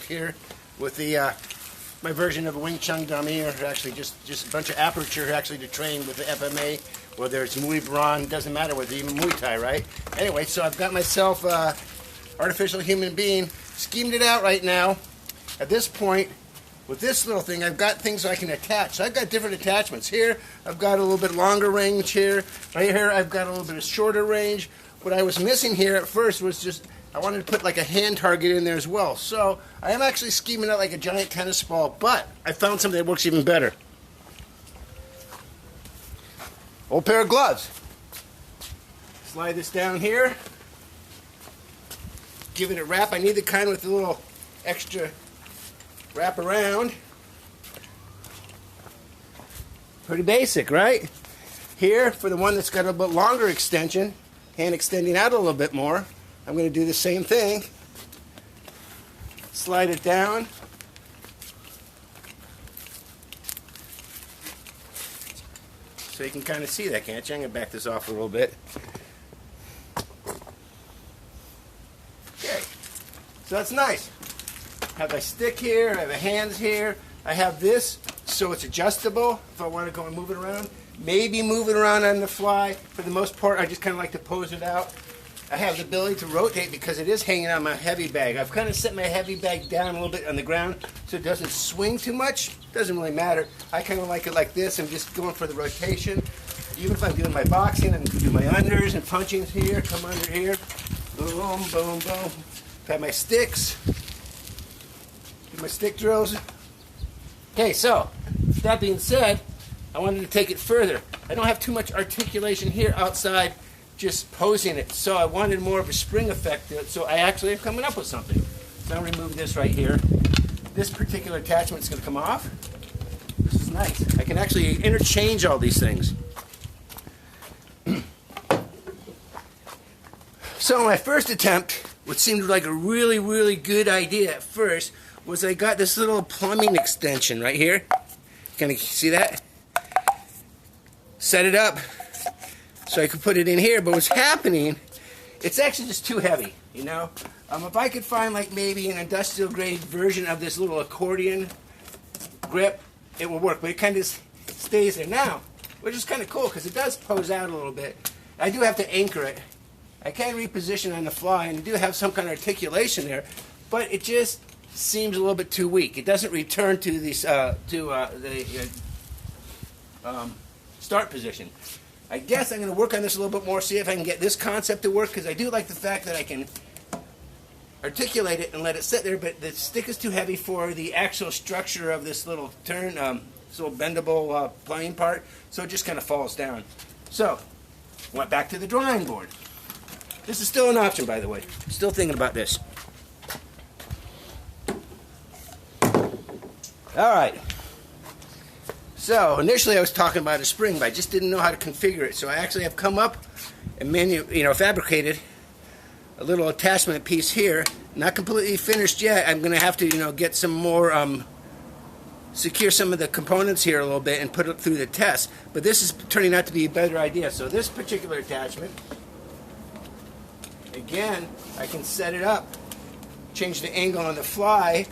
here with the my version of a Wing Chun dummy, or actually just a bunch of aperture actually to train with the FMA, whether it's Muay Brawn, doesn't matter, whether even Muay Thai, right? Anyway, so I've got myself artificial human being, schemed it out right now. At this point, with this little thing, I've got things I can attach. So I've got different attachments. Here, I've got a little bit longer range here. Right here, I've got a little bit of shorter range. What I was missing here at first was just, I wanted to put like a hand target in there as well. So I am actually scheming out like a giant tennis ball, but I found something that works even better. Old pair of gloves. Slide this down here. Give it a wrap. I need the kind with a little extra wrap around. Pretty basic, right? Here, for the one that's got a bit longer extension, hand extending out a little bit more, I'm going to do the same thing. Slide it down. So you can kind of see that, can't you? I'm going to back this off a little bit. Okay, so that's nice. I have my stick here, I have the hands here, I have this so it's adjustable if I want to go and move it around. Maybe move it around on the fly. For the most part, I just kind of like to pose it out. I have the ability to rotate because it is hanging on my heavy bag. I've kind of set my heavy bag down a little bit on the ground so it doesn't swing too much. Doesn't really matter. I kind of like it like this. I'm just going for the rotation. Even if I'm doing my boxing, I'm going to do my unders and punchings here, come under here. Boom, boom, boom. I have my sticks. Do my stick drills. Okay, so, with that being said, I wanted to take it further. I don't have too much articulation here outside just posing it, so I wanted more of a spring effect to it, so I actually am coming up with something. So I'll remove this right here. This particular attachment is going to come off. This is nice. I can actually interchange all these things. So my first attempt, what seemed like a really, really good idea at first, was I got this little plumbing extension right here. Can you see that? Set it up so I could put it in here, but what's happening, it's actually just too heavy, you know? If I could find like maybe an industrial grade version of this little accordion grip, it will work, but it kind of stays there now, which is kind of cool because it does pose out a little bit. I do have to anchor it. I can reposition on the fly, and I do have some kind of articulation there, but it just seems a little bit too weak. It doesn't return to the start position. I guess I'm going to work on this a little bit more, see if I can get this concept to work, because I do like the fact that I can articulate it and let it sit there, but the stick is too heavy for the actual structure of this little turn, this little bendable plane part, so it just kind of falls down. So, went back to the drawing board. This is still an option, by the way. Still thinking about this. Alright. So, initially I was talking about a spring, but I just didn't know how to configure it. So I actually have come up and fabricated a little attachment piece here. Not completely finished yet. I'm going to have to, get some more, secure some of the components here a little bit and put it through the test. But this is turning out to be a better idea. So this particular attachment, again, I can set it up, change the angle on the fly.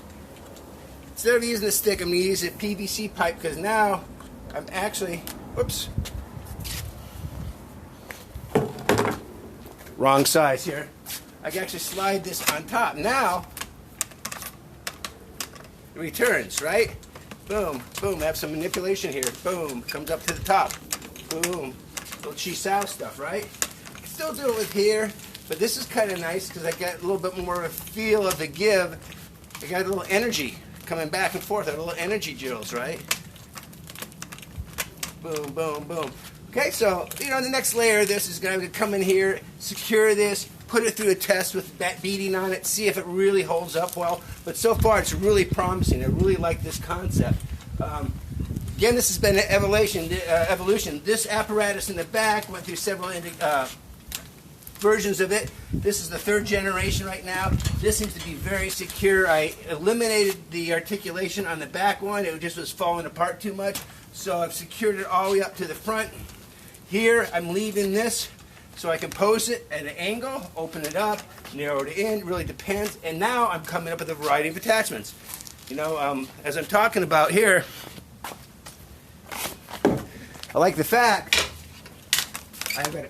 Instead of using a stick, I'm going to use a PVC pipe because now I'm actually, whoops, wrong size here. I can actually slide this on top. Now, it returns, right? Boom, boom, I have some manipulation here. Boom, comes up to the top. Boom, little chi-sao stuff, right? I can still do it with here, but this is kind of nice because I got a little bit more of a feel of the give. I got a little energy coming back and forth, a little energy drills, right? Boom, boom, boom. Okay, so, the next layer of this is going to come in here, secure this, put it through a test with that beading on it, see if it really holds up well. But so far, it's really promising. I really like this concept. Again, this has been an evolution. This apparatus in the back went through several versions of it. This is the third generation right now. This seems to be very secure. I eliminated the articulation on the back one. It just was falling apart too much. So I've secured it all the way up to the front. Here, I'm leaving this So I can pose it at an angle, open it up, narrow it in, really depends. And now I'm coming up with a variety of attachments. You know, as I'm talking about here, I like the fact I've got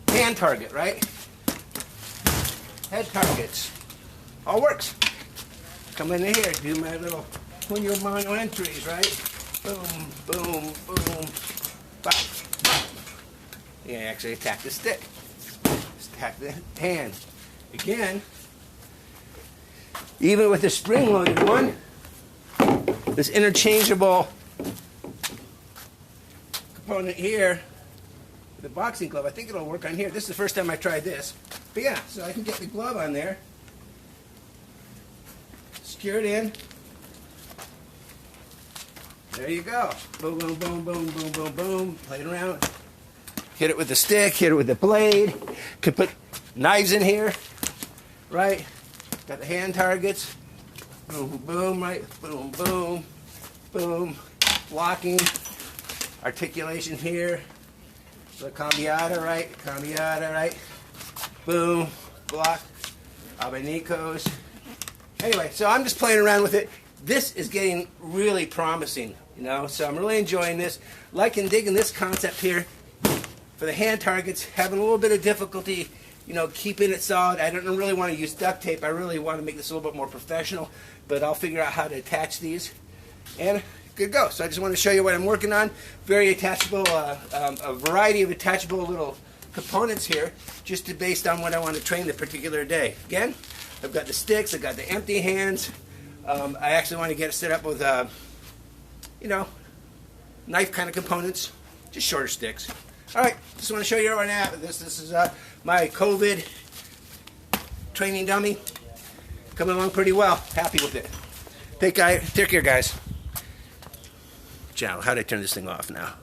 a hand target, right? Head targets. All works. Come in here, do my little punyo mano entries, right? Boom, boom, boom, bop, bop. You can actually attack the stick. Just attack the hand. Again, even with the spring-loaded one, this interchangeable component here, the boxing glove, I think it'll work on here. This is the first time I tried this. But yeah, so I can get the glove on there, secure it in. There you go. Boom, boom, boom, boom, boom, boom, boom. Play it around. Hit it with the stick, hit it with the blade. Could put knives in here, right? Got the hand targets. Boom, boom, right? Boom, boom, boom. Blocking. Articulation here. The cambiata, right? Cambiata, right? Boom. Block. Abanicos. Anyway, so I'm just playing around with it. This is getting really promising, you know, so I'm really enjoying this. Liking, digging this concept here for the hand targets. Having a little bit of difficulty, you know, keeping it solid. I don't really want to use duct tape. I really want to make this a little bit more professional, but I'll figure out how to attach these. And good to go. So I just want to show you what I'm working on. Very attachable, a variety of attachable little components here, just based on what I want to train the particular day. Again, I've got the sticks, I've got the empty hands. I actually want to get it set up with, you know, knife kind of components, just shorter sticks. All right, just want to show you right now. This is my COVID training dummy. Coming along pretty well. Happy with it. Take care, guys. Ciao. How do I turn this thing off now?